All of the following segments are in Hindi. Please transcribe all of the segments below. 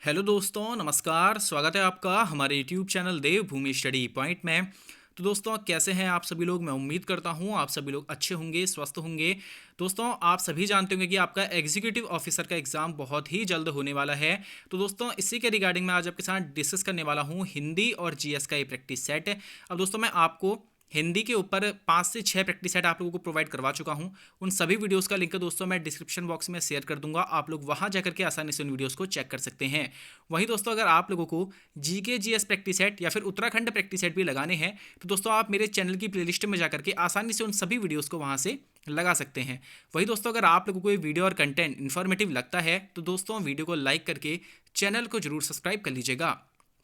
हेलो दोस्तों, नमस्कार। स्वागत है आपका हमारे यूट्यूब चैनल देवभूमि स्टडी पॉइंट में। तो दोस्तों, कैसे हैं आप सभी लोग? मैं उम्मीद करता हूं आप सभी लोग अच्छे होंगे, स्वस्थ होंगे। दोस्तों, आप सभी जानते होंगे कि आपका एग्जीक्यूटिव ऑफिसर का एग्ज़ाम बहुत ही जल्द होने वाला है। तो दोस्तों, इसी के रिगार्डिंग मैं आज आपके साथ डिस्कस करने वाला हूं हिंदी और जीएस का ये प्रैक्टिस सेट। अब दोस्तों, मैं आपको हिंदी के ऊपर 5 से 6 प्रैक्टिस सेट आप लोगों को प्रोवाइड करवा चुका हूं। उन सभी वीडियोस का लिंक दोस्तों मैं डिस्क्रिप्शन बॉक्स में शेयर कर दूंगा, आप लोग वहां जाकर के आसानी से उन वीडियोस को चेक कर सकते हैं। वहीं दोस्तों, अगर आप लोगों को जीके जीएस प्रैक्टिस सेट या फिर उत्तराखंड प्रैक्टिस सेट भी लगाने हैं तो दोस्तों आप मेरे चैनल की प्लेलिस्ट में जाकर के आसानी से उन सभी वीडियोस को वहां से लगा सकते हैं। वही दोस्तों, अगर आप लोगों को ये वीडियो और कंटेंट इन्फॉर्मेटिव लगता है तो दोस्तों वीडियो को लाइक करके चैनल को जरूर सब्सक्राइब कर लीजिएगा।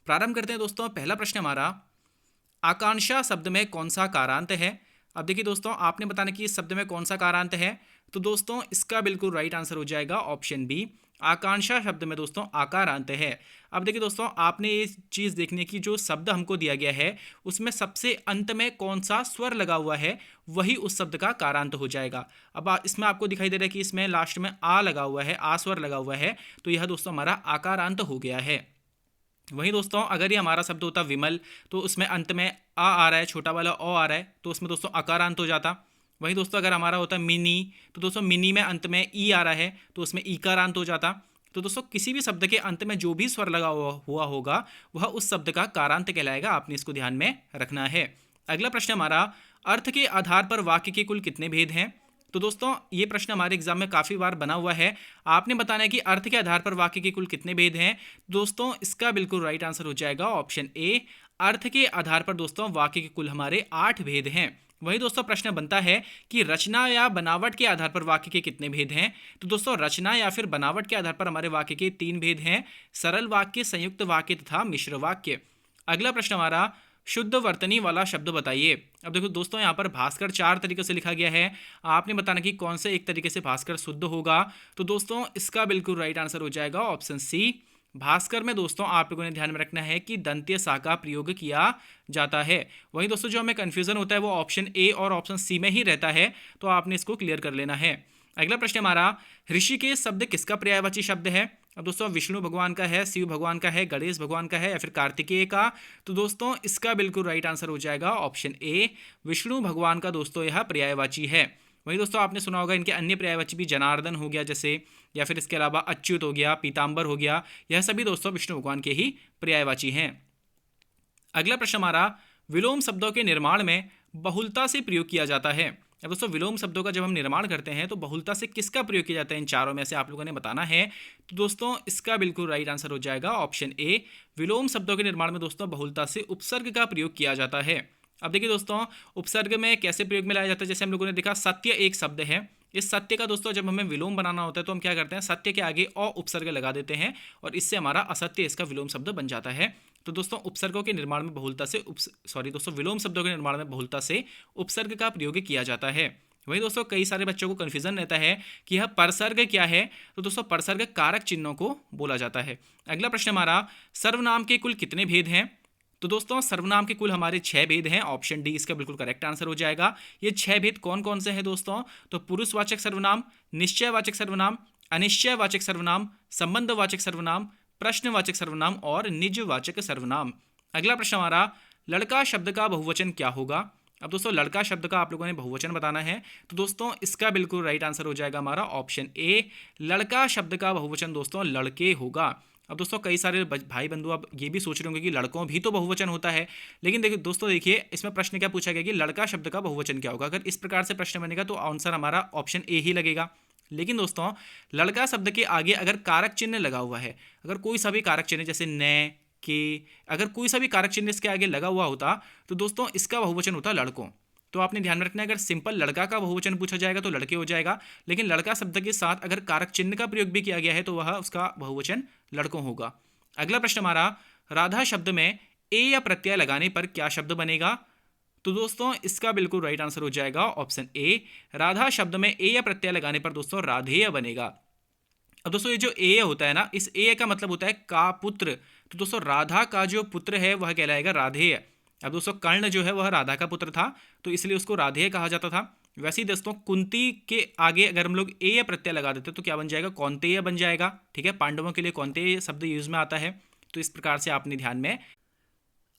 प्रारंभ करते हैं दोस्तों। पहला प्रश्न हमारा, आकांक्षा शब्द में कौन सा कारांत है? अब देखिए दोस्तों, आपने बताना कि इस शब्द में कौन सा कारांत है। तो दोस्तों, इसका बिल्कुल राइट आंसर हो जाएगा ऑप्शन बी। आकांक्षा शब्द में दोस्तों आकारांत है। अब देखिए दोस्तों, आपने ये चीज़ देखने की, जो शब्द हमको दिया गया है उसमें सबसे अंत में कौन सा स्वर लगा हुआ है वही उस शब्द का कारांत हो जाएगा। अब इसमें आपको दिखाई दे रहा है कि इसमें लास्ट में आ लगा हुआ है, आ स्वर लगा हुआ है, तो यह दोस्तों हमारा आकारांत हो गया है। वहीं दोस्तों, अगर ये हमारा शब्द होता विमल तो उसमें अंत में आ रहा है, छोटा वाला ओ आ रहा है, तो उसमें दोस्तों अकारांत हो जाता। वहीं दोस्तों, अगर हमारा होता मिनी तो दोस्तों मिनी में अंत में ई आ रहा है तो उसमें ईकारांत हो जाता। तो दोस्तों, किसी भी शब्द के अंत में जो भी स्वर लगा हुआ होगा वह उस शब्द का कारांत कहलाएगा। आपने इसको ध्यान में रखना है। अगला प्रश्न हमारा, अर्थ के आधार पर वाक्य के कुल कितने भेद हैं? तो दोस्तों, ये प्रश्न हमारे एग्जाम में काफ़ी बार बना हुआ है। आपने बताना है कि अर्थ के आधार पर वाक्य के कुल कितने भेद हैं। दोस्तों, इसका बिल्कुल राइट आंसर हो जाएगा ऑप्शन ए। अर्थ के आधार पर दोस्तों वाक्य के कुल हमारे 8 भेद हैं। वही दोस्तों, प्रश्न बनता है कि रचना या बनावट के आधार पर वाक्य के कितने भेद हैं। तो दोस्तों, रचना या फिर बनावट के आधार पर हमारे वाक्य के 3 भेद हैं, सरल वाक्य, संयुक्त वाक्य तथा मिश्र वाक्य। अगला प्रश्न हमारा, शुद्ध वर्तनी वाला शब्द बताइए। अब देखो दोस्तों, यहाँ पर भास्कर 4 तरीके से लिखा गया है। आपने बताना कि कौन से एक तरीके से भास्कर शुद्ध होगा। तो दोस्तों, इसका बिल्कुल राइट आंसर हो जाएगा ऑप्शन सी। भास्कर में दोस्तों आप लोगों ने ध्यान में रखना है कि दंत्य सा का प्रयोग किया जाता है। वहीं दोस्तों, जो हमें कन्फ्यूजन होता है वो ऑप्शन ए और ऑप्शन सी में ही रहता है, तो आपने इसको क्लियर कर लेना है। अगला प्रश्न हमारा, ऋषिकेश शब्द किसका पर्यायवाची शब्द है? अब दोस्तों, विष्णु भगवान का है, शिव भगवान का है, गणेश भगवान का है या फिर कार्तिकेय का? तो दोस्तों, इसका बिल्कुल राइट आंसर हो जाएगा ऑप्शन ए। विष्णु भगवान का दोस्तों यह पर्यायवाची है। वही दोस्तों, आपने सुना होगा इनके अन्य पर्यायवाची भी जनार्दन हो गया जैसे, या फिर इसके अलावा अच्युत हो गया, पीताम्बर हो गया, यह सभी दोस्तों विष्णु भगवान के ही पर्यायवाची हैं। अगला प्रश्न हमारा, विलोम शब्दों के निर्माण में बहुलता से प्रयोग किया जाता है। अब दोस्तों, विलोम शब्दों का जब हम निर्माण करते हैं तो बहुलता से किसका प्रयोग किया जाता है, इन चारों में से आप लोगों ने बताना है। तो दोस्तों, इसका बिल्कुल राइट आंसर हो जाएगा ऑप्शन ए। विलोम शब्दों के निर्माण में दोस्तों बहुलता से उपसर्ग का प्रयोग किया जाता है। अब देखिए दोस्तों, उपसर्ग में कैसे प्रयोग में लाया जाता है, जैसे हम लोगों ने देखा सत्य एक शब्द है। इस सत्य का दोस्तों जब हमें विलोम बनाना होता है तो हम क्या करते हैं, सत्य के आगे अ उपसर्ग लगा देते हैं और इससे हमारा असत्य इसका विलोम शब्द बन जाता है। तो दोस्तों, उपसर्गों के निर्माण में बहुलता से दोस्तों विलोम शब्दों के निर्माण में बहुलता से उपसर्ग का प्रयोग किया जाता है। वही दोस्तों, कई सारे बच्चों को कन्फ्यूजन रहता है कि यह परसर्ग क्या है। तो दोस्तों, परसर्ग कारक चिन्हों को बोला जाता है। अगला प्रश्न हमारा, सर्वनाम के कुल कितने भेद हैं? तो दोस्तों, सर्वनाम के कुल हमारे 6 भेद हैं। ऑप्शन डी इसका बिल्कुल करेक्ट आंसर हो जाएगा। ये 6 भेद कौन कौन से हैं दोस्तों? तो पुरुषवाचक सर्वनाम, निश्चयवाचक सर्वनाम, अनिश्चयवाचक सर्वनाम, संबंधवाचक सर्वनाम, प्रश्नवाचक सर्वनाम और निजवाचक सर्वनाम। अगला प्रश्न हमारा, लड़का शब्द का बहुवचन क्या होगा? अब दोस्तों, लड़का शब्द का आप लोगों ने बहुवचन बताना है। तो दोस्तों, इसका बिल्कुल राइट आंसर हो जाएगा हमारा ऑप्शन ए। लड़का शब्द का बहुवचन दोस्तों लड़के होगा। अब दोस्तों, कई सारे भाई बंधु अब ये भी सोच रहे होंगे कि लड़कों भी तो बहुवचन होता है, लेकिन देखिए दोस्तों, देखिए इसमें प्रश्न क्या पूछा गया कि लड़का शब्द का बहुवचन क्या होगा। अगर इस प्रकार से प्रश्न बनेगा तो आंसर हमारा ऑप्शन ए ही लगेगा। लेकिन दोस्तों, लड़का शब्द के आगे अगर कारक चिन्ह लगा हुआ है, अगर कोई सा भी कारक चिन्ह जैसे न के, अगर कोई सा भी कारक चिन्ह इसके आगे लगा हुआ होता तो दोस्तों इसका बहुवचन होता लड़कों। तो आपने ध्यान में रखना है, अगर सिंपल लड़का का बहुवचन पूछा जाएगा तो लड़के हो जाएगा, लेकिन लड़का शब्द के साथ अगर कारक चिन्ह का प्रयोग भी किया गया है तो वह उसका बहुवचन लड़कों होगा। अगला प्रश्न हमारा, राधा शब्द में ए या प्रत्यय लगाने पर क्या शब्द बनेगा? तो दोस्तों, इसका बिल्कुल राइट आंसर हो जाएगा ऑप्शन ए। राधा शब्द में ए या प्रत्यय लगाने पर दोस्तों राधेय बनेगा। अब दोस्तों, ये जो ए होता है ना, इस ए का मतलब होता है का पुत्र। तो दोस्तों, राधा का जो पुत्र है वह कहलाएगा राधेय। अब दोस्तों, कर्ण जो है वह राधा का पुत्र था तो इसलिए उसको राधेय कहा जाता था। वैसे ही दोस्तों कुंती के आगे अगर हम लोग ए या प्रत्यय लगा देते तो क्या बन जाएगा, कौन्तेय बन जाएगा। ठीक है, पांडवों के लिए कौन्तेय शब्द यूज में आता है। तो इस प्रकार से आपने ध्यान में।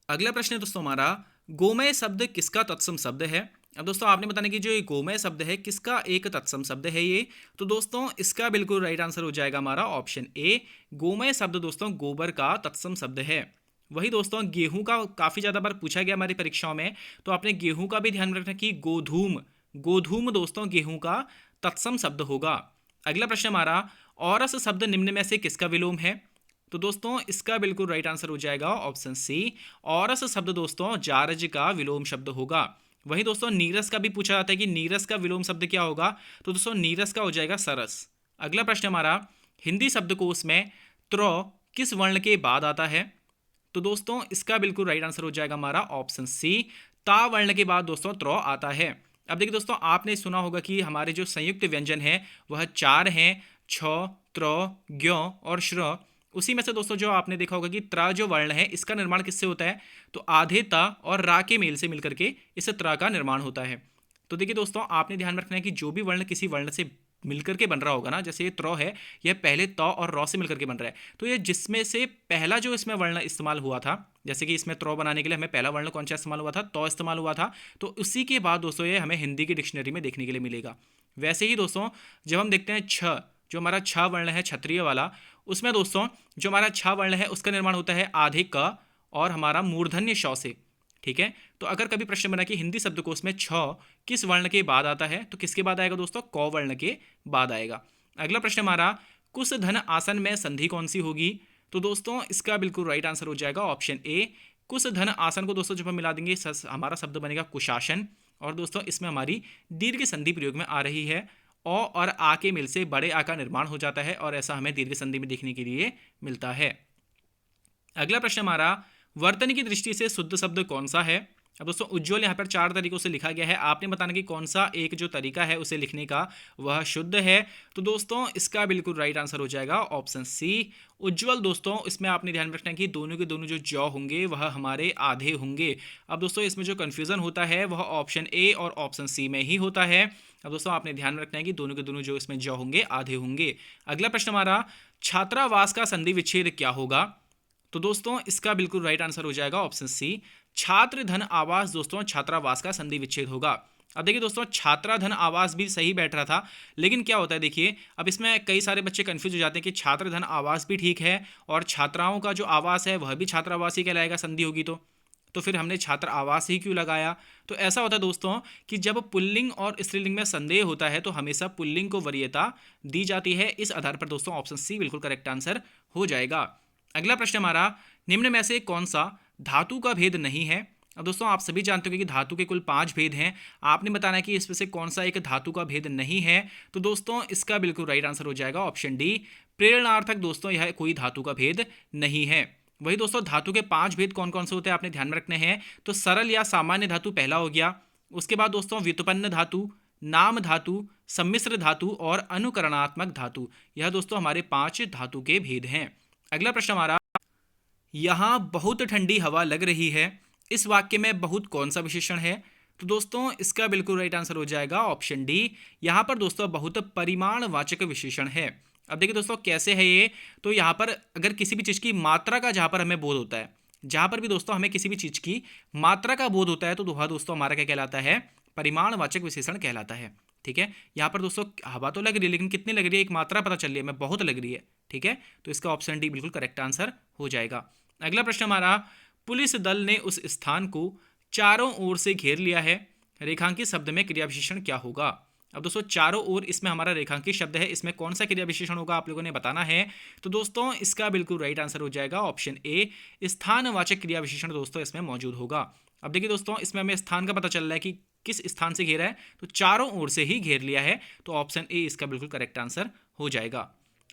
अगला प्रश्न है दोस्तों हमारा, गोमय शब्द किसका तत्सम शब्द है। अब दोस्तों आपने बताना कि जो ये गोमय शब्द है किसका एक तत्सम शब्द है ये। तो दोस्तों इसका बिल्कुल राइट आंसर हो जाएगा हमारा ऑप्शन ए, गोमय शब्द दोस्तों गोबर का तत्सम शब्द है। वही दोस्तों गेहूं का काफी ज्यादा बार पूछा गया हमारी परीक्षाओं में, तो आपने गेहूं का भी ध्यान रखना कि गोधूम, गोधूम दोस्तों गेहूं का तत्सम शब्द होगा। अगला प्रश्न हमारा, औरस शब्द निम्न में से किसका विलोम है। तो दोस्तों इसका बिल्कुल राइट आंसर हो जाएगा ऑप्शन सी, औरस शब्द दोस्तों जारज का विलोम शब्द होगा। वही दोस्तों नीरस का भी पूछा जाता है कि नीरस का विलोम शब्द क्या होगा, तो दोस्तों नीरस का हो जाएगा सरस। अगला प्रश्न हमारा, हिंदी शब्दकोश में त्र किस वर्ण के बाद आता है। तो दोस्तों इसका बिल्कुल राइट आंसर हो जाएगा हमारा ऑप्शन सी, ता वर्ण के बाद दोस्तों त्र आता है। अब देखिए दोस्तों आपने सुना होगा कि हमारे जो संयुक्त व्यंजन है वह चार हैं, छ, त्र, ज्ञ और श्र। उसी में से दोस्तों जो आपने देखा होगा कि त्रा जो वर्ण है इसका निर्माण किससे होता है, तो आधे ता और रा के मेल से मिलकर के इस त्रा का निर्माण होता है। तो देखिए दोस्तों आपने ध्यान रखना है कि जो भी वर्ण किसी वर्ण से मिलकर के बन रहा होगा ना, जैसे ये त्र है यह पहले त और रौ से मिलकर के बन रहा है, तो ये जिसमें से पहला जो इसमें वर्ण इस्तेमाल हुआ था, जैसे कि इसमें त्र बनाने के लिए हमें पहला वर्ण कौन सा इस्तेमाल हुआ था, त इस्तेमाल हुआ था, तो उसी के बाद दोस्तों ये हमें हिंदी की डिक्शनरी में देखने के लिए मिलेगा। वैसे ही दोस्तों जब हम देखते हैं छ, जो हमारा छ वर्ण है क्षत्रिय वाला, उसमें दोस्तों जो हमारा छ वर्ण है उसका निर्माण होता है आधे क और हमारा मूर्धन्य श से। ठीक है, तो अगर कभी प्रश्न बना कि हिंदी शब्दकोश में छ किस वर्ण के बाद आता है, तो किसके बाद आएगा दोस्तों, क वर्ण के बाद आएगा। अगला प्रश्न हमारा, कुश धन आसन में संधि कौन सी होगी। तो दोस्तों इसका बिल्कुल राइट आंसर हो जाएगा ऑप्शन ए, कुश धन आसन को दोस्तों जब हम मिला देंगे हमारा शब्द बनेगा कुशासन। और दोस्तों इसमें हमारी दीर्घ संधि प्रयोग में आ रही है, अ और आ के मिल से बड़े आ का निर्माण हो जाता है और ऐसा हमें दीर्घ संधि में देखने के लिए मिलता है। अगला प्रश्न हमारा, वर्तनी की दृष्टि से शुद्ध शब्द कौन सा है। अब दोस्तों उज्ज्वल यहाँ पर चार तरीकों से लिखा गया है, आपने बताना कि कौन सा एक जो तरीका है उसे लिखने का वह शुद्ध है। तो दोस्तों इसका बिल्कुल राइट आंसर हो जाएगा ऑप्शन सी, उज्ज्वल। दोस्तों इसमें आपने ध्यान रखना है कि दोनों के दोनों जो जौ होंगे वह हमारे आधे होंगे। अब दोस्तों इसमें जो कन्फ्यूजन होता है वह ऑप्शन ए और ऑप्शन सी में ही होता है। अब दोस्तों आपने ध्यान रखना है कि दोनों के दोनों जो इसमें जौ होंगे आधे होंगे। अगला प्रश्न हमारा, छात्रावास का संधि विच्छेद क्या होगा। तो दोस्तों इसका बिल्कुल राइट आंसर हो जाएगा ऑप्शन सी, छात्र धन आवास दोस्तों छात्रावास का संधि विच्छेद होगा। अब देखिए दोस्तों छात्रा धन आवास भी सही बैठ रहा था, लेकिन क्या होता है देखिए अब इसमें कई सारे बच्चे कंफ्यूज हो जाते हैं कि छात्र धन आवास भी ठीक है और छात्राओं का जो आवास है वह भी छात्रावास ही कहलाएगा संधि होगी तो फिर हमने छात्र आवास ही क्यों लगाया। तो ऐसा होता है दोस्तों कि जब पुल्लिंग और स्त्रीलिंग में संदेह होता है तो हमेशा पुल्लिंग को वरीयता दी जाती है। इस आधार पर दोस्तों ऑप्शन सी बिल्कुल करेक्ट आंसर हो जाएगा। अगला प्रश्न हमारा, निम्न में से कौन सा धातु का भेद नहीं है। अब दोस्तों आप सभी जानते हो कि धातु के कुल 5 भेद हैं, आपने बताना है कि इसमें से कौन सा एक धातु का भेद नहीं है। तो दोस्तों इसका बिल्कुल राइट आंसर हो जाएगा ऑप्शन डी, प्रेरणार्थक। दोस्तों यह कोई धातु का भेद नहीं है। वही दोस्तों धातु के 5 भेद कौन कौन से होते हैं आपने ध्यान में रखने हैं, तो सरल या सामान्य धातु पहला हो गया, उसके बाद दोस्तों व्युत्पन्न धातु, नाम धातु, सम्मिश्र धातु और अनुकरणात्मक धातु। यह दोस्तों हमारे 5 धातु के भेद हैं। अगला प्रश्न हमारा, यहां बहुत ठंडी हवा लग रही है, इस वाक्य में बहुत कौन सा विशेषण है। तो दोस्तों इसका बिल्कुल राइट आंसर हो जाएगा ऑप्शन डी, यहां पर दोस्तों बहुत परिमाणवाचक विशेषण है। अब देखिए दोस्तों कैसे है ये, तो यहां पर अगर किसी भी चीज की मात्रा का जहां पर हमें बोध होता है, जहां पर भी दोस्तों हमें किसी भी चीज की मात्रा का बोध होता है तो वह दोस्तों हमारा क्या कहलाता है, परिमाणवाचक विशेषण कहलाता है। ठीक है, यहाँ पर दोस्तों हवा तो लग रही है लेकिन कितनी लग रही है, एक मात्रा पता चल रही है, हमें बहुत लग रही है। ठीक है, तो इसका ऑप्शन डी बिल्कुल करेक्ट आंसर हो जाएगा। अगला प्रश्न हमारा, पुलिस दल ने उस स्थान को चारों ओर से घेर लिया है, रेखांकित शब्द में क्रिया विशेषण क्या होगा। अब दोस्तों चारों ओर इसमें हमारा रेखांकित शब्द है, इसमें कौन सा क्रिया विशेषण होगा आप लोगों ने बताना है। तो दोस्तों इसका बिल्कुल राइट आंसर हो जाएगा ऑप्शन ए, स्थानवाचक क्रिया विशेषण दोस्तों इसमें मौजूद होगा। अब देखिए दोस्तों इसमें हमें स्थान का पता चल रहा है कि किस स्थान से घेरा है, तो चारों ओर से ही घेर लिया है, तो ऑप्शन ए इसका बिल्कुल करेक्ट आंसर हो जाएगा।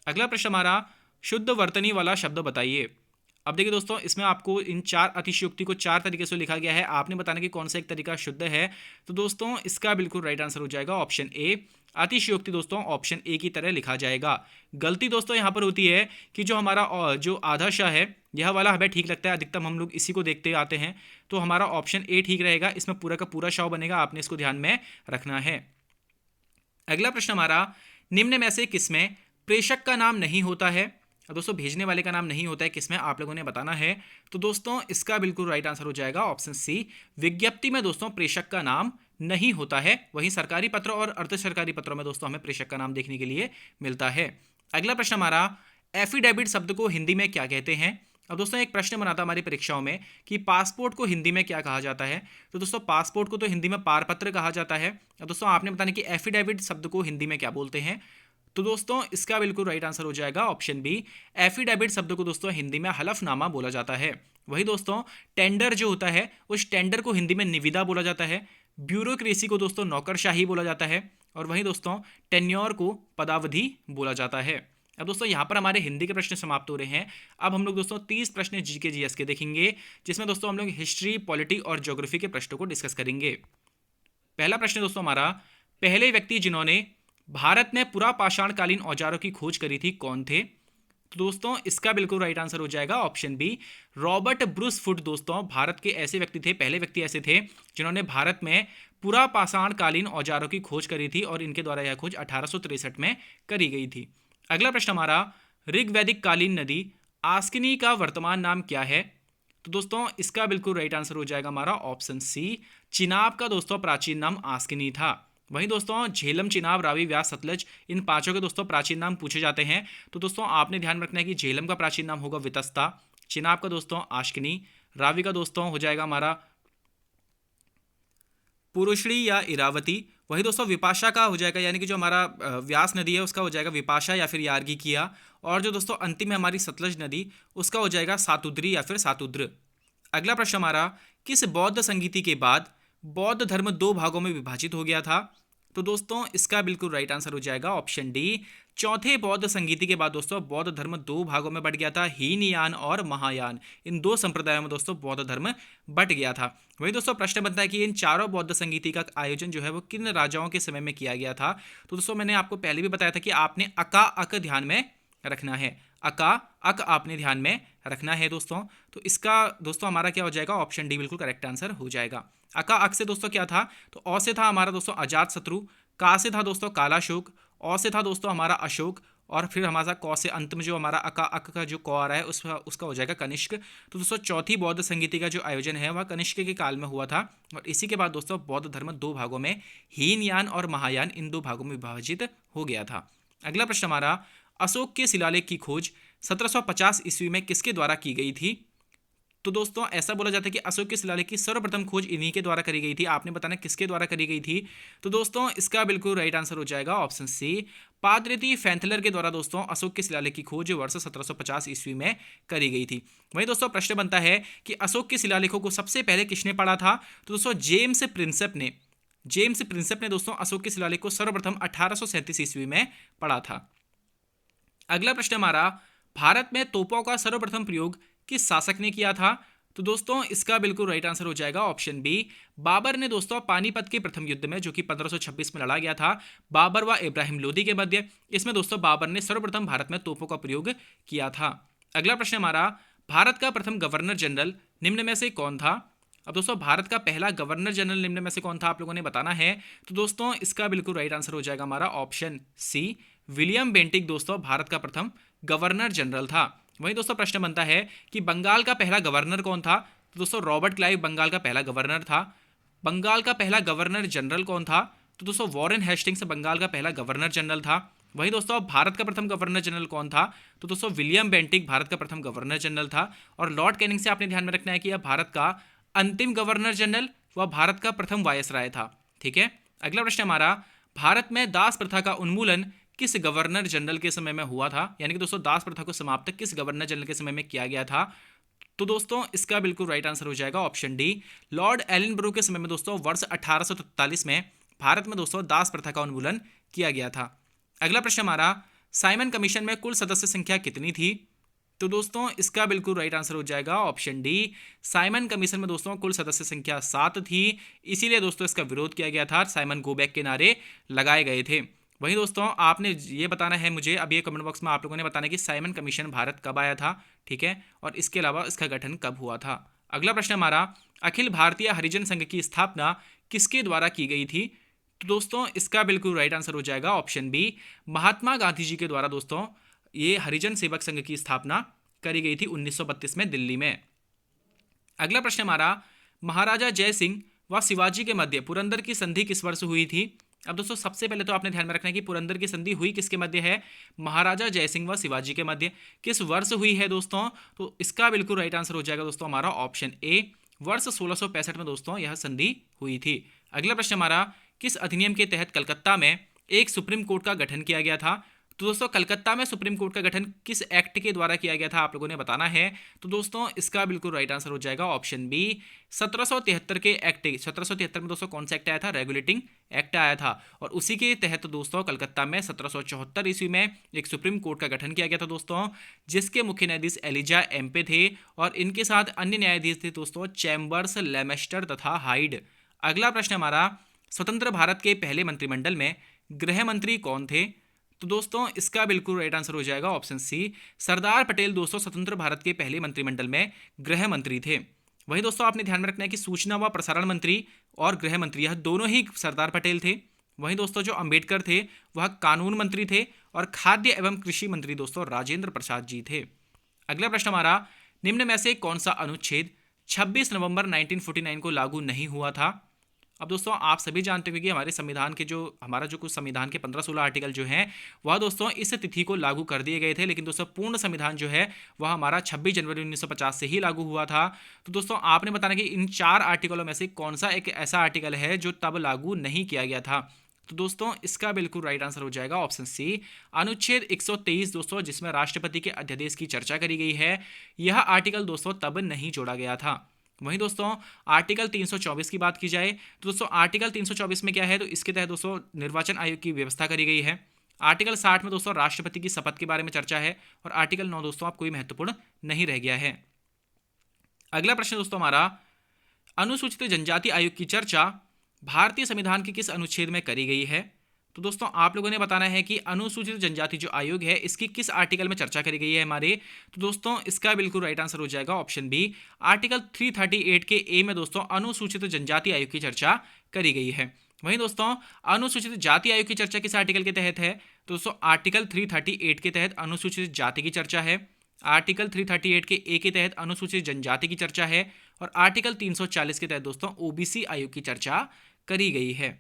अगला प्रश्न हमारा, शुद्ध वर्तनी वाला शब्द बताइए। अब देखिए दोस्तों इसमें आपको इन 4 अतिशयोक्ति को 4 तरीके से लिखा गया है, आपने बताना कि कौन सा एक तरीका शुद्ध है। तो दोस्तों इसका बिल्कुल राइट आंसर हो जाएगा ऑप्शन ए, अतिशयोक्ति दोस्तों ऑप्शन ए की तरह लिखा जाएगा। गलती दोस्तों यहाँ पर होती है कि जो हमारा जो आधा श है यह वाला हमें ठीक लगता है, अधिकतम हम लोग इसी को देखते आते हैं, तो हमारा ऑप्शन ए ठीक रहेगा, इसमें पूरा का पूरा श बनेगा, आपने इसको ध्यान में रखना है। अगला प्रश्न हमारा, निम्न में से किसमें प्रेषक का नाम नहीं होता है। अब दोस्तों भेजने वाले का नाम नहीं होता है, किसमें आप लोगों ने बताना है। तो दोस्तों इसका बिल्कुल राइट आंसर हो जाएगा ऑप्शन सी, विज्ञप्ति में दोस्तों प्रेषक का नाम नहीं होता है। वहीं सरकारी पत्र और अर्ध सरकारी पत्रों में दोस्तों हमें प्रेषक का नाम देखने के लिए मिलता है। अगला प्रश्न हमारा, एफिडेविट शब्द को हिंदी में क्या कहते हैं। अब दोस्तों एक प्रश्न बना था हमारी परीक्षाओं में कि पासपोर्ट को हिंदी में क्या कहा जाता है। तो दोस्तों पासपोर्ट को तो हिंदी में पारपत्र कहा जाता है। अब दोस्तों आपने बताना कि एफिडेविट शब्द को हिंदी में क्या बोलते हैं। तो दोस्तों इसका बिल्कुल राइट आंसर हो जाएगा ऑप्शन बी, एफिडेविट शब्द को दोस्तों हिंदी में हलफनामा बोला जाता है। वही दोस्तों टेंडर जो होता है उस टेंडर को हिंदी में निविदा बोला जाता है। ब्यूरोक्रेसी को दोस्तों नौकरशाही बोला जाता है। और वहीं दोस्तों टेन्योर को पदावधि बोला जाता है। अब दोस्तों यहाँ पर हमारे हिंदी के प्रश्न समाप्त हो रहे हैं। अब हम लोग दोस्तों 30 प्रश्न जीके जीएस के देखेंगे, जिसमें दोस्तों हम लोग हिस्ट्री, पॉलिटी और ज्योग्राफी के प्रश्नों को डिस्कस करेंगे। पहला प्रश्न दोस्तों हमारा, पहले व्यक्ति जिन्होंने भारत में पुरापाषाणकालीन औजारों की खोज करी थी कौन थे। तो दोस्तों इसका बिल्कुल राइट आंसर हो जाएगा option B, Robert Bruce Foote. दोस्तों भारत के ऐसे व्यक्ति थे, पहले व्यक्ति ऐसे थे जिन्होंने भारत में पुरापाषाणकालीन औजारों की खोज करी थी और इनके द्वारा यह खोज 1863 में करी गई थी। अगला प्रश्न हमारा, ऋग्वैदिक कालीन नदी आस्किनी का वर्तमान नाम क्या है। तो दोस्तों इसका बिल्कुल राइट आंसर हो जाएगा हमारा ऑप्शन सी, चिनाब का दोस्तों प्राचीन नाम आस्किनी था। वहीं दोस्तों झेलम, चिनाब, रावी, व्यास, सतलज, इन पांचों के दोस्तों प्राचीन नाम पूछे जाते हैं। तो दोस्तों आपने ध्यान रखना है कि झेलम का प्राचीन नाम होगा वितस्ता, चिनाब का दोस्तों आश्किनी, रावी का दोस्तों हो जाएगा हमारा पुरुषड़ी या इरावती। वही दोस्तों विपाशा का हो जाएगा, यानी कि जो हमारा व्यास नदी है उसका हो जाएगा विपाशा या फिर यार्गी किया। और जो दोस्तों अंतिम है हमारी सतलज नदी, उसका हो जाएगा सातुद्री या फिर सातुद्र। अगला प्रश्न हमारा, किस बौद्ध संगीति के बाद बौद्ध धर्म दो भागों में विभाजित हो गया था। तो दोस्तों इसका बिल्कुल राइट आंसर हो जाएगा ऑप्शन डी, चौथे बौद्ध संगीति के बाद दोस्तों बौद्ध धर्म दो भागों में बट गया था, हीनयान और महायान। इन दो संप्रदायों में दोस्तों बौद्ध धर्म बट गया था। वही दोस्तों प्रश्न बनता है कि इन चारों बौद्ध संगीति का आयोजन जो है वो किन राजाओं के समय में किया गया था। तो दोस्तों मैंने आपको पहले भी बताया था कि आपने अका अक ध्यान में रखना है, अका अक आपने ध्यान में रखना है दोस्तों। तो इसका दोस्तों हमारा क्या हो जाएगा, ऑप्शन डी बिल्कुल करेक्ट आंसर हो जाएगा। अका अक से दोस्तों क्या था, तो अ से था हमारा दोस्तों अजात शत्रु, का से था दोस्तों कालाशोक, अ से था दोस्तों हमारा अशोक, और फिर हमारा क से अंत में जो हमारा अका अक का जो क आ रहा है उसका हो जाएगा कनिष्क। तो दोस्तों चौथी बौद्ध संगीति का जो आयोजन है वह कनिष्क के काल में हुआ था। और इसी के बाद दोस्तों बौद्ध धर्म दो भागों में, हीनयान और महायान, इन दो भागों में विभाजित हो गया था। अगला प्रश्न हमारा, अशोक के शिलालेख की खोज 1750 ईस्वी में किसके द्वारा की गई थी। तो दोस्तों ऐसा बोला जाता है कि अशोक के शिलालेख की सर्वप्रथम खोज इन्हीं के द्वारा करी गई थी। आपने बताना किसके द्वारा करी गई थी। तो दोस्तों इसका बिल्कुल राइट आंसर हो जाएगा ऑप्शन सी, पादरीति फैंथलर के द्वारा दोस्तों अशोक के शिलालेख की खोज वर्ष 1750 ईस्वी में करी गई थी। वहीं दोस्तों प्रश्न बनता है कि अशोक के शिलालेखों को सबसे पहले किसने पढ़ा था। तो दोस्तों जेम्स प्रिंसेप ने दोस्तों अशोक के शिलालेख को सर्वप्रथम 1837 ईस्वी में पढ़ा था। अगला प्रश्न हमारा, भारत में तोपों का सर्वप्रथम प्रयोग किस शासक ने किया था। तो दोस्तों इसका बिल्कुल राइट आंसर हो जाएगा ऑप्शन बी, बाबर ने दोस्तों पानीपत के प्रथम युद्ध में, जो कि 1526 में लड़ा गया था बाबर व इब्राहिम लोदी के मध्य, इसमें दोस्तों बाबर ने सर्वप्रथम भारत में तोपों का प्रयोग किया था। अगला प्रश्न हमारा, भारत का प्रथम गवर्नर जनरल निम्न में से कौन था। अब दोस्तों भारत का पहला गवर्नर जनरल निम्न में से कौन था, आप लोगों ने बताना है। तो दोस्तों इसका बिल्कुल राइट आंसर हो जाएगा हमारा ऑप्शन सी, विलियम बेंटिक दोस्तों भारत का प्रथम गवर्नर जनरल था। वहीं दोस्तों प्रश्न बनता है कि बंगाल का पहला गवर्नर कौन था। तो दोस्तों रॉबर्ट क्लाइव बंगाल का पहला गवर्नर था। बंगाल का पहला गवर्नर जनरल कौन था। तो दोस्तों वॉरेन हेस्टिंग्स बंगाल का पहला गवर्नर जनरल था। वहीं दोस्तों भारत का प्रथम गवर्नर जनरल कौन था। तो दोस्तों विलियम बेंटिक भारत का प्रथम गवर्नर जनरल था। और लॉर्ड कैनिंग से आपने ध्यान में रखना है कि यह भारत का अंतिम गवर्नर जनरल व भारत का प्रथम वायसराय था। ठीक है। अगला प्रश्न हमारा, भारत में दास प्रथा का उन्मूलन किस गवर्नर जनरल के समय में हुआ था। यानी कि दोस्तों दास प्रथा को समाप्त किस गवर्नर जनरल के समय में किया गया था। तो दोस्तों इसका बिल्कुल राइट आंसर हो जाएगा ऑप्शन डी, लॉर्ड एलिनब्रो के समय में दोस्तों वर्ष 1843 में भारत में दोस्तों दास प्रथा का उन्मूलन किया गया था। अगला प्रश्न हमारा, साइमन कमीशन में कुल सदस्य संख्या कितनी थी। तो दोस्तों इसका बिल्कुल राइट आंसर हो जाएगा ऑप्शन डी, साइमन कमीशन में दोस्तों कुल सदस्य संख्या 7 थी। इसीलिए दोस्तों इसका विरोध किया गया था, साइमन गो बैक के नारे लगाए गए थे। वहीं दोस्तों आपने ये बताना है मुझे, अब ये कमेंट बॉक्स में आप लोगों ने बताना कि साइमन कमीशन भारत कब आया था। ठीक है, और इसके अलावा इसका गठन कब हुआ था। अगला प्रश्न हमारा, अखिल भारतीय हरिजन संघ की स्थापना किसके द्वारा की गई थी। तो दोस्तों इसका बिल्कुल राइट आंसर हो जाएगा ऑप्शन बी, महात्मा गांधी जी के द्वारा दोस्तों ये हरिजन सेवक संघ की स्थापना करी गई थी 1932 में दिल्ली में। अगला प्रश्न हमारा, महाराजा जय सिंह व शिवाजी के मध्य पुरंदर की संधि किस वर्ष हुई थी? अब दोस्तों सबसे पहले तो आपने ध्यान में रखना है कि पुरंदर की संधि हुई किसके मध्य है? महाराजा जय सिंह व शिवाजी के मध्य। किस वर्ष हुई है दोस्तों? तो इसका बिल्कुल राइट आंसर हो जाएगा दोस्तों हमारा ऑप्शन ए, वर्ष 1665 में दोस्तों यह संधि हुई थी। अगला प्रश्न हमारा, किस अधिनियम के तहत कलकत्ता में एक सुप्रीम कोर्ट का गठन किया गया था? तो दोस्तों कलकत्ता में सुप्रीम कोर्ट का गठन किस एक्ट के द्वारा किया गया था, आप लोगों ने बताना है। तो दोस्तों इसका बिल्कुल राइट आंसर हो जाएगा ऑप्शन बी, 1773 के एक्ट। 1773 में दोस्तों कौन सा एक्ट आया था? रेगुलेटिंग एक्ट आया था, और उसी के तहत दोस्तों कलकत्ता में 1774 ईस्वी में एक सुप्रीम कोर्ट का गठन किया गया था दोस्तों, जिसके मुख्य न्यायाधीश एलिजा एम्पे थे, और इनके साथ अन्य न्यायाधीश थे दोस्तों चैम्बर्स, लेमेस्टर तथा हाइड। अगला प्रश्न हमारा, स्वतंत्र भारत के पहले मंत्रिमंडल में गृह मंत्री कौन थे? तो दोस्तों इसका बिल्कुल राइट आंसर हो जाएगा ऑप्शन सी, सरदार पटेल दोस्तों स्वतंत्र भारत के पहले मंत्रिमंडल में गृह मंत्री थे। वहीं दोस्तों आपने ध्यान में रखना है कि सूचना व प्रसारण मंत्री और गृह मंत्री यह दोनों ही सरदार पटेल थे। वहीं दोस्तों जो अंबेडकर थे वह कानून मंत्री थे, और खाद्य एवं कृषि मंत्री दोस्तों राजेंद्र प्रसाद जी थे। अगला प्रश्न हमारा, निम्न में से कौन सा अनुच्छेद 26 नवंबर 1949 को लागू नहीं हुआ था? अब दोस्तों आप सभी जानते होंगे कि हमारे संविधान के जो कुछ संविधान के 15-16 आर्टिकल जो हैं वह दोस्तों इस तिथि को लागू कर दिए गए थे, लेकिन दोस्तों पूर्ण संविधान जो है वह हमारा 26 जनवरी 1950 से ही लागू हुआ था। तो दोस्तों आपने बताना कि इन 4 आर्टिकलों में से कौन सा एक ऐसा आर्टिकल है जो तब लागू नहीं किया गया था। तो दोस्तों इसका बिल्कुल राइट आंसर हो जाएगा ऑप्शन सी, अनुच्छेद 123 दोस्तों, जिसमें राष्ट्रपति के अध्यादेश की चर्चा करी गई है, यह आर्टिकल दोस्तों तब नहीं जोड़ा गया था। वहीं दोस्तों आर्टिकल 324 की बात की जाए तो दोस्तों आर्टिकल 324 में क्या है, तो इसके तहत दोस्तों निर्वाचन आयोग की व्यवस्था करी गई है। आर्टिकल 60 में दोस्तों राष्ट्रपति की शपथ के बारे में चर्चा है, और आर्टिकल 9 दोस्तों आप कोई महत्वपूर्ण नहीं रह गया है। अगला प्रश्न दोस्तों हमारा, अनुसूचित जनजाति आयोग की चर्चा भारतीय संविधान के किस अनुच्छेद में करी गई है? तो दोस्तों आप लोगों ने बताना है कि अनुसूचित जनजाति जो आयोग है इसकी किस आर्टिकल में चर्चा करी गई है हमारे। तो दोस्तों इसका बिल्कुल राइट आंसर हो जाएगा ऑप्शन बी, आर्टिकल 338 के ए में दोस्तों अनुसूचित जनजाति आयोग की चर्चा करी गई है। वहीं दोस्तों अनुसूचित जाति आयोग की चर्चा किस आर्टिकल के तहत है? तो दोस्तों आर्टिकल 338 के तहत अनुसूचित जाति की चर्चा है, आर्टिकल 338 के ए के तहत अनुसूचित जनजाति की चर्चा है, और आर्टिकल 340 के तहत दोस्तों ओबीसी आयोग की चर्चा करी गई है।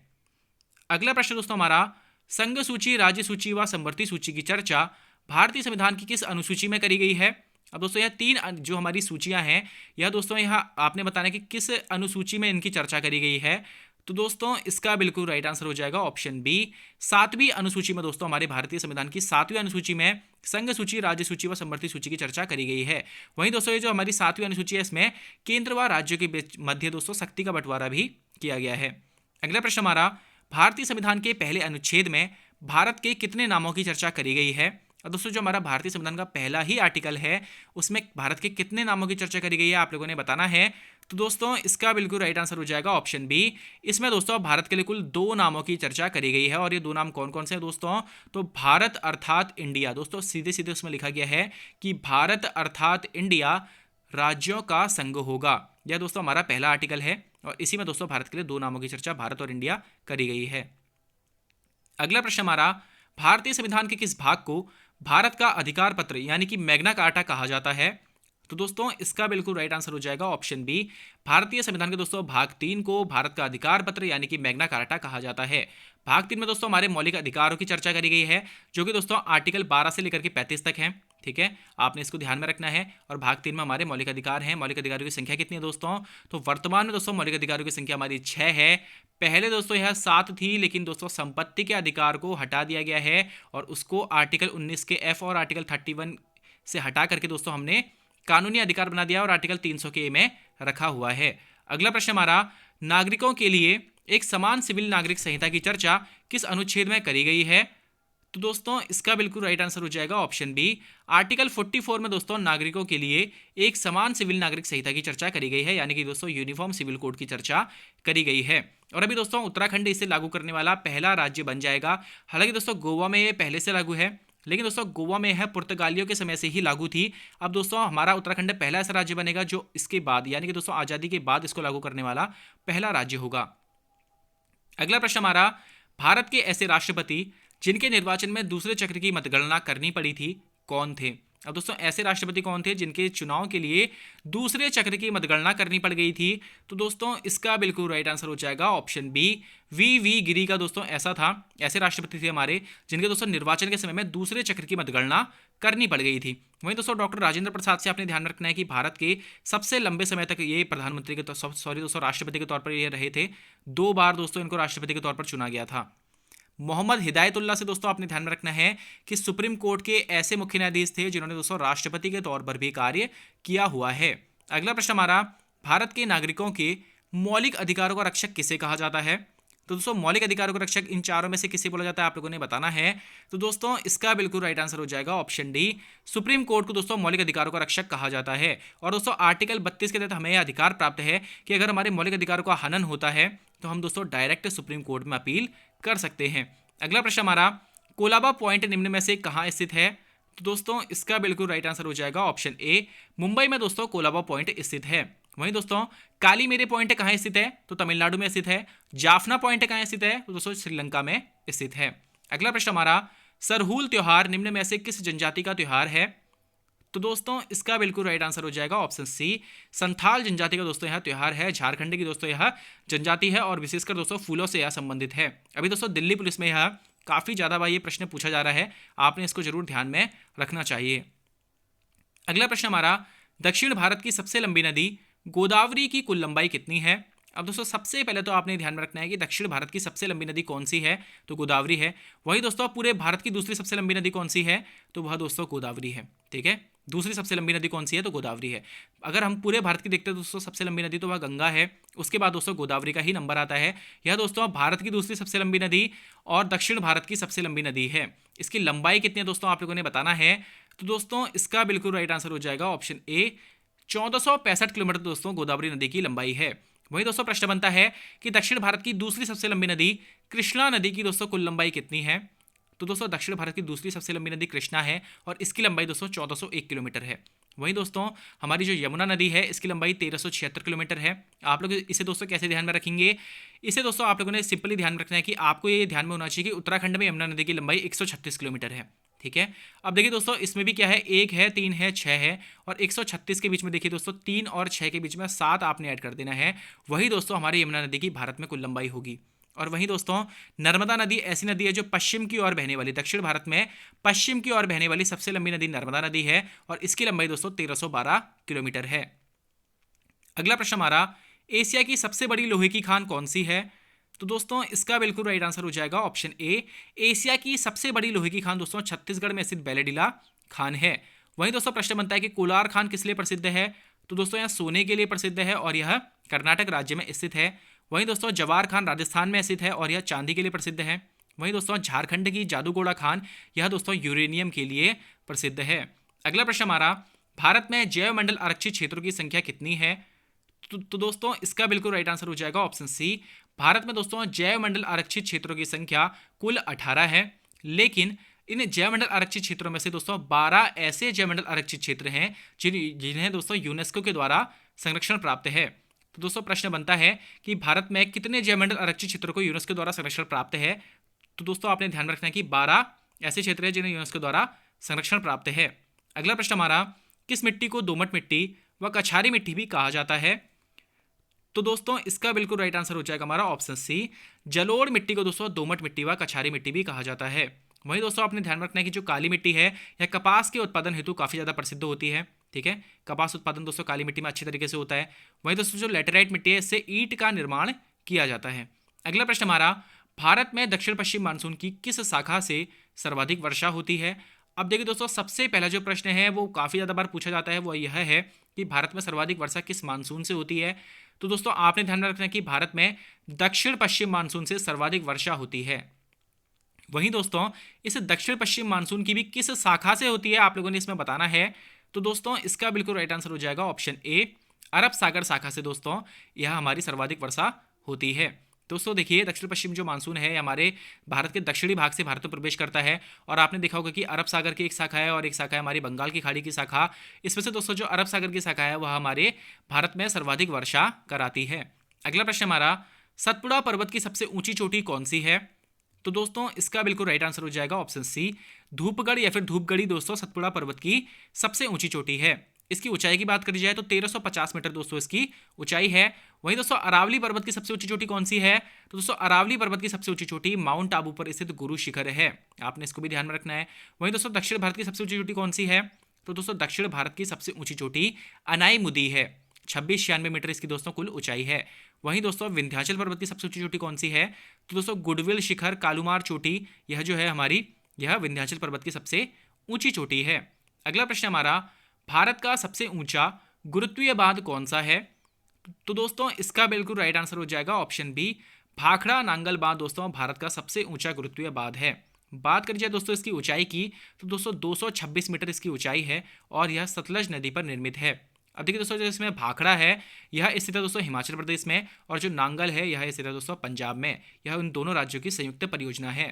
अगला प्रश्न दोस्तों हमारा, संघ सूची, राज्य सूची व समवर्ती सूची की चर्चा भारतीय संविधान की किस अनुसूची में करी गई है? अब दोस्तों यह 3 जो हमारी सूचियां हैं यह दोस्तों यहाँ आपने बताना कि किस अनुसूची में इनकी चर्चा करी गई है। तो दोस्तों इसका बिल्कुल राइट आंसर हो जाएगा ऑप्शन बी, 7वीं अनुसूची में दोस्तों हमारे भारतीय संविधान की 7वीं अनुसूची में संघ सूची, राज्य सूची व समवर्ती सूची की चर्चा करी गई है। वहीं दोस्तों ये जो हमारी 7वीं अनुसूची है इसमें केंद्र व राज्यों के मध्य दोस्तों शक्ति का बंटवारा भी किया गया है। अगला प्रश्न हमारा, भारतीय संविधान के पहले अनुच्छेद में भारत के कितने नामों की चर्चा करी गई है? और दोस्तों जो हमारा भारतीय संविधान का पहला ही आर्टिकल है उसमें भारत के कितने नामों की चर्चा करी गई है आप लोगों ने बताना है। तो दोस्तों इसका बिल्कुल राइट आंसर हो जाएगा ऑप्शन बी, इसमें दोस्तों भारत के लिए कुल 2 नामों की चर्चा करी गई है, और ये 2 नाम कौन कौन से हैं दोस्तों? तो भारत अर्थात इंडिया, दोस्तों सीधे सीधे उसमें लिखा गया है कि भारत अर्थात इंडिया राज्यों का संघ होगा। यह दोस्तों हमारा पहला आर्टिकल है, और इसी में दोस्तों भारत के लिए 2 नामों की चर्चा भारत और इंडिया करी गई है। अगला प्रश्न हमारा, भारतीय संविधान के किस भाग को भारत का अधिकार पत्र यानी कि मैग्ना कार्टा कहा जाता है? तो दोस्तों इसका बिल्कुल राइट आंसर हो जाएगा ऑप्शन बी, भारतीय संविधान के दोस्तों भाग 3 को भारत का अधिकार पत्र यानी कि मैग्ना कार्टा कहा जाता है। भाग 3 में दोस्तों हमारे मौलिक अधिकारों की चर्चा करी गई है, जो कि दोस्तों आर्टिकल 12 से लेकर के 35 तक है। ठीक है, आपने इसको ध्यान में रखना है। और भाग 3 में हमारे मौलिक अधिकार हैं। मौलिक अधिकारों की संख्या कितनी है दोस्तों? तो वर्तमान में दोस्तों मौलिक अधिकारों की संख्या हमारी 6 है। पहले दोस्तों यह 7 थी, लेकिन दोस्तों संपत्ति के अधिकार को हटा दिया गया है, और उसको आर्टिकल 19 के एफ और आर्टिकल 31 से हटा करके दोस्तों हमने कानूनी अधिकार बना दिया और आर्टिकल 300 के ए में रखा हुआ है। अगला प्रश्न हमारा, नागरिकों के लिए एक समान सिविल नागरिक संहिता की चर्चा किस अनुच्छेद में करी गई है? तो दोस्तों इसका बिल्कुल राइट आंसर हो जाएगा ऑप्शन बी, आर्टिकल 44 में दोस्तों नागरिकों के लिए एक समान सिविल नागरिक संहिता की चर्चा करी गई है, यानी कि दोस्तों यूनिफॉर्म सिविल कोड की चर्चा करी गई है। और अभी दोस्तों उत्तराखंड इसे लागू करने वाला पहला राज्य बन जाएगा। हालांकि दोस्तों गोवा में ये पहले से लागू है, लेकिन दोस्तों गोवा में है पुर्तगालियों के समय से ही लागू थी। अब दोस्तों हमारा उत्तराखंड पहला ऐसा राज्य बनेगा जो इसके बाद यानी कि दोस्तों आज़ादी के बाद इसको लागू करने वाला पहला राज्य होगा। अगला प्रश्न हमारा, भारत के ऐसे राष्ट्रपति जिनके निर्वाचन में दूसरे चक्र की मतगणना करनी पड़ी थी, कौन थे? अब दोस्तों ऐसे राष्ट्रपति कौन थे जिनके चुनाव के लिए दूसरे चक्र की मतगणना करनी पड़ गई थी? तो दोस्तों इसका बिल्कुल राइट आंसर हो जाएगा ऑप्शन बी, वी गिरी का दोस्तों ऐसा था। ऐसे राष्ट्रपति थे हमारे जिनके दोस्तों निर्वाचन के समय में दूसरे चक्र की मतगणना करनी पड़ गई थी। वहीं दोस्तों डॉक्टर राजेंद्र प्रसाद से आपने ध्यान रखना है कि भारत के सबसे लंबे समय तक ये प्रधानमंत्री के सॉरी दोस्तों राष्ट्रपति के तौर पर ये रहे थे। 2 बार दोस्तों इनको राष्ट्रपति के तौर पर चुना गया था। मोहम्मद हिदायतुल्लाह से दोस्तों आपने ध्यान में रखना है कि सुप्रीम कोर्ट के ऐसे मुख्य न्यायाधीश थे जिन्होंने दोस्तों राष्ट्रपति के तौर पर भी कार्य किया हुआ है। अगला प्रश्न हमारा, भारत के नागरिकों के मौलिक अधिकारों का रक्षक किसे कहा जाता है? तो दोस्तों मौलिक अधिकारों का रक्षक इन चारों में से किसे बोला जाता है, आप लोगों ने बताना है। तो दोस्तों इसका बिल्कुल राइट आंसर हो जाएगा ऑप्शन डी, सुप्रीम कोर्ट को दोस्तों मौलिक अधिकारों का रक्षक कहा जाता है। और दोस्तों आर्टिकल 32 के तहत हमें यह अधिकार प्राप्त है कि अगर हमारे मौलिक अधिकारों का हनन होता है तो हम दोस्तों डायरेक्ट सुप्रीम कोर्ट में अपील कर सकते हैं। अगला प्रश्न हमारा, कोलाबा पॉइंट निम्न में से कहाँ स्थित है? तो दोस्तों इसका बिल्कुल राइट आंसर हो जाएगा ऑप्शन ए, मुंबई में दोस्तों कोलाबा पॉइंट स्थित है। वहीं दोस्तों कालीमेरे पॉइंट कहाँ स्थित है? तो तमिलनाडु में स्थित है। जाफना पॉइंट कहाँ स्थित है? तो दोस्तों श्रीलंका में स्थित है। अगला प्रश्न हमारा, सरहूल त्योहार निम्न में से किस जनजाति का त्योहार है? तो दोस्तों इसका बिल्कुल राइट आंसर हो जाएगा ऑप्शन सी, संथाल जनजाति का दोस्तों यह त्योहार है। झारखंड की दोस्तों यह जनजाति है और विशेषकर दोस्तों फूलों से यह संबंधित है। अभी दोस्तों दिल्ली पुलिस में यह काफी ज्यादा बार ये प्रश्न पूछा जा रहा है, आपने इसको जरूर ध्यान में रखना चाहिए। अगला प्रश्न हमारा, दक्षिण भारत की सबसे लंबी नदी गोदावरी की कुल लंबाई कितनी है? अब दोस्तों सबसे पहले तो आपने ध्यान में रखना है कि दक्षिण भारत की सबसे लंबी नदी कौन सी है? तो गोदावरी है। वही दोस्तों पूरे भारत की दूसरी सबसे लंबी नदी कौन सी है? तो वह दोस्तों गोदावरी है। ठीक है, दूसरी सबसे लंबी नदी कौन सी है? तो गोदावरी है। अगर हम पूरे भारत की देखते हैं दोस्तों सबसे लंबी नदी तो वह गंगा है, उसके बाद दोस्तों गोदावरी का ही नंबर आता है। यह दोस्तों भारत की दूसरी सबसे लंबी नदी और दक्षिण भारत की सबसे लंबी नदी है। इसकी लंबाई कितनी है दोस्तों आप लोगों ने बताना है। तो दोस्तों इसका बिल्कुल राइट आंसर हो जाएगा ऑप्शन ए, 1465 किलोमीटर दोस्तों गोदावरी नदी की लंबाई है। वही दोस्तों प्रश्न बनता है कि दक्षिण भारत की दूसरी सबसे लंबी नदी कृष्णा नदी की दोस्तों कुल लंबाई कितनी है? तो दोस्तों दक्षिण भारत की दूसरी सबसे लंबी नदी कृष्णा है और इसकी लंबाई दोस्तों 1401 किलोमीटर है। वहीं दोस्तों हमारी जो यमुना नदी है इसकी लंबाई 1376 किलोमीटर है। आप लोग इसे दोस्तों कैसे ध्यान में रखेंगे? इसे दोस्तों आप लोगों ने सिंपली ध्यान रखना है कि आपको ये ध्यान में होना चाहिए कि उत्तराखंड में यमुना नदी की लंबाई 136 किलोमीटर है। ठीक है, अब देखिए दोस्तों इसमें भी क्या है, 1 है, 3 है, 6 है और 136 के बीच में देखिए दोस्तों 3 और 6 के बीच में 7 आपने ऐड कर देना है। वही दोस्तों हमारी यमुना नदी की भारत में कुल लंबाई होगी। और वहीं दोस्तों नर्मदा नदी ऐसी नदी है जो पश्चिम की ओर बहने वाली, दक्षिण भारत में पश्चिम की ओर बहने वाली सबसे लंबी नदी नर्मदा नदी है और इसकी लंबाई दोस्तों 1312 किलोमीटर है। अगला प्रश्न हमारा, एशिया की सबसे बड़ी लोहे की खान कौन सी है? तो दोस्तों इसका बिल्कुल राइट आंसर हो जाएगा ऑप्शन ए, एशिया की सबसे बड़ी लोहे की खान दोस्तों छत्तीसगढ़ में स्थित बैलेडिला खान है। वहीं दोस्तों प्रश्न बनता है कि कोलार खान किस लिए प्रसिद्ध है? तो दोस्तों यह सोने के लिए प्रसिद्ध है और यह कर्नाटक राज्य में स्थित है। वहीं दोस्तों जवार खान राजस्थान में स्थित है और यह चांदी के लिए प्रसिद्ध है। वहीं दोस्तों झारखंड की जादूगोड़ा खान यह दोस्तों यूरेनियम के लिए प्रसिद्ध है। अगला प्रश्न हमारा, भारत में जैव मंडल आरक्षित क्षेत्रों की संख्या कितनी है? तो दोस्तों इसका बिल्कुल राइट आंसर हो जाएगा ऑप्शन सी, भारत में दोस्तों जैव मंडल आरक्षित क्षेत्रों की संख्या कुल 18 है। लेकिन इन जैव मंडल आरक्षित क्षेत्रों में से दोस्तों 12 ऐसे जैव मंडल आरक्षित क्षेत्र हैं जिन्हें दोस्तों यूनेस्को के द्वारा संरक्षण प्राप्त है। तो दोस्तों प्रश्न बनता है कि भारत में कितने जैव मंडल आरक्षित क्षेत्रों को यूनेस्को द्वारा संरक्षण प्राप्त है? तो दोस्तों आपने ध्यान रखना है कि 12 ऐसे क्षेत्र हैं जिन्हें यूनेस्को द्वारा संरक्षण प्राप्त है। अगला प्रश्न हमारा, किस मिट्टी को दोमट मिट्टी व कछारी मिट्टी भी कहा जाता है? तो दोस्तों इसका बिल्कुल राइट आंसर हो जाएगा हमारा ऑप्शन सी, जलोढ़ मिट्टी को दोस्तों दोमट मिट्टी व कछारी मिट्टी भी कहा जाता है। वहीं दोस्तों आपने ध्यान रखना है कि जो काली मिट्टी है यह कपास के उत्पादन हेतु काफी ज्यादा प्रसिद्ध होती है। ठीक है, कपास उत्पादन दोस्तों काली मिट्टी में अच्छी तरीके से होता है। वहीं दोस्तों जो लेटेराइट मिट्टी है इससे ईंट का निर्माण किया जाता है। अगला प्रश्न हमारा, भारत में दक्षिण पश्चिम मानसून की किस शाखा से सर्वाधिक वर्षा होती है? अब देखिए दोस्तों सबसे पहला जो प्रश्न है वो काफी ज्यादा बार पूछा जाता है, वो यह है कि भारत में सर्वाधिक वर्षा किस मानसून से होती है? तो दोस्तों आपने ध्यान में रखना है कि भारत में दक्षिण पश्चिम मानसून से सर्वाधिक वर्षा होती है। वहीं दोस्तों इस दक्षिण पश्चिम मानसून की भी किस शाखा से होती है आप लोगों ने इसमें बताना है। तो दोस्तों इसका बिल्कुल राइट आंसर हो जाएगा ऑप्शन ए, अरब सागर शाखा से दोस्तों यह हमारी सर्वाधिक वर्षा होती है। दोस्तों देखिए दक्षिण पश्चिम जो मानसून है हमारे भारत के दक्षिणी भाग से भारत में प्रवेश करता है और आपने देखा होगा कि अरब सागर की एक शाखा है और एक शाखा है हमारी बंगाल की खाड़ी की शाखा। इसमें से दोस्तों जो अरब सागर की शाखा है वह हमारे भारत में सर्वाधिक वर्षा कराती है। अगला प्रश्न हमारा, सतपुड़ा पर्वत की सबसे ऊंची चोटी कौन सी है? तो दोस्तों इसका बिल्कुल राइट आंसर हो जाएगा ऑप्शन सी, धूपगढ़ या फिर धूपगढ़ी दोस्तों सतपुड़ा पर्वत की सबसे ऊंची चोटी है। इसकी ऊंचाई की बात करी जाए तो 1350 मीटर दोस्तों इसकी ऊंचाई है। वहीं दोस्तों अरावली पर्वत की सबसे ऊंची चोटी कौन सी है? तो दोस्तों अरावली पर्वत की सबसे ऊंची चोटी माउंट आबू पर स्थित गुरु शिखर है, आपने इसको भी ध्यान में रखना है। वहीं दोस्तों दक्षिण भारत की सबसे ऊंची चोटी कौन सी है? तो दोस्तों दक्षिण भारत की सबसे ऊंची चोटी अनाईमुदी है, 2696 मीटर इसकी दोस्तों कुल ऊंचाई है। वहीं दोस्तों विंध्याचल पर्वत की सबसे ऊंची चोटी कौन सी है? तो दोस्तों गुडविल शिखर कालूमार चोटी, यह जो है हमारी यह विंध्याचल पर्वत की सबसे ऊंची चोटी है। अगला प्रश्न हमारा, भारत का सबसे ऊंचा गुरुत्वीय बांध कौन सा है? तो दोस्तों इसका बिल्कुल राइट आंसर हो जाएगा ऑप्शन बी, भाखड़ा नांगल बांध दोस्तों भारत का सबसे ऊंचा गुरुत्वीय बांध है। बात करी जाए दोस्तों इसकी ऊंचाई की तो दोस्तों 226 मीटर इसकी ऊंचाई है और यह सतलज नदी पर निर्मित है। अब देखिए दोस्तों, जो इसमें भाखड़ा है यह स्थित है दोस्तों हिमाचल प्रदेश में, और जो नांगल है यह स्थित है दोस्तों पंजाब में। यह उन दोनों राज्यों की संयुक्त परियोजना है।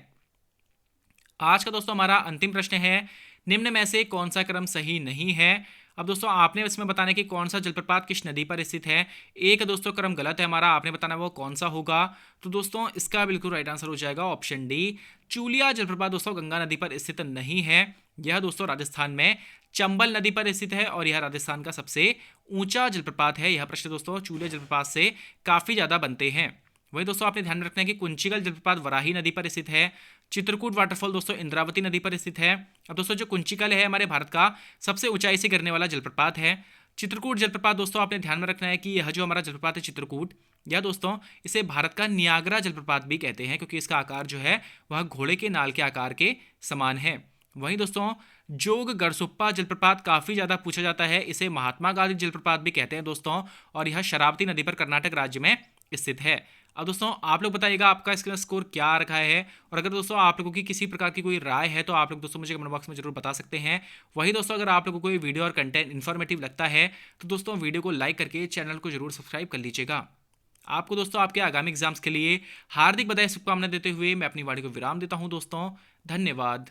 आज का दोस्तों हमारा अंतिम प्रश्न है, निम्न में से कौन सा क्रम सही नहीं है? अब दोस्तों आपने इसमें बताना कि कौन सा जलप्रपात किस नदी पर स्थित है। एक दोस्तों क्रम गलत है हमारा, आपने बताना वो कौन सा होगा। तो दोस्तों इसका बिल्कुल राइट आंसर हो जाएगा ऑप्शन डी, चूलिया जलप्रपात दोस्तों गंगा नदी पर स्थित नहीं है। यह दोस्तों राजस्थान में चंबल नदी पर स्थित है और यह राजस्थान का सबसे ऊंचा जलप्रपात है। यह प्रश्न दोस्तों चूलिया जलप्रपात से काफी ज्यादा बनते हैं। वही दोस्तों आपने ध्यान रखना है कि कुंचिकल जलप्रपात वराही नदी पर स्थित है। चित्रकूट वाटरफॉल दोस्तों इंद्रावती नदी पर स्थित है। अब दोस्तों जो कुंचिकल है हमारे भारत का सबसे ऊंचाई से गिरने वाला जलप्रपात है। चित्रकूट जलप्रपात दोस्तों आपने ध्यान में रखना है कि यह जो हमारा जलप्रपात है चित्रकूट, यह दोस्तों इसे भारत का नियाग्रा जलप्रपात भी कहते हैं, क्योंकि इसका आकार जो है वह घोड़े के नाल के आकार के समान है। वहीं दोस्तों जोग गरसुप्पा जलप्रपात काफी ज्यादा पूछा जाता है, इसे महात्मा गांधी जलप्रपात भी कहते हैं दोस्तों, और यह शरावती नदी पर कर्नाटक राज्य में स्थित है। अब दोस्तों आप लोग बताइएगा आपका इसका स्कोर क्या रखा है, और अगर दोस्तों आप लोगों की किसी प्रकार की कोई राय है तो आप लोग दोस्तों मुझे कमेंट बॉक्स में जरूर बता सकते हैं। वही दोस्तों अगर आप लोगों को कोई वीडियो और कंटेंट इन्फॉर्मेटिव लगता है तो दोस्तों वीडियो को लाइक करके चैनल को जरूर सब्सक्राइब कर लीजिएगा। आपको दोस्तों आपके आगामी एग्जाम्स के लिए हार्दिक बधाई शुभकामनाएं देते हुए मैं अपनी वाणी को विराम देता हूं दोस्तों। धन्यवाद।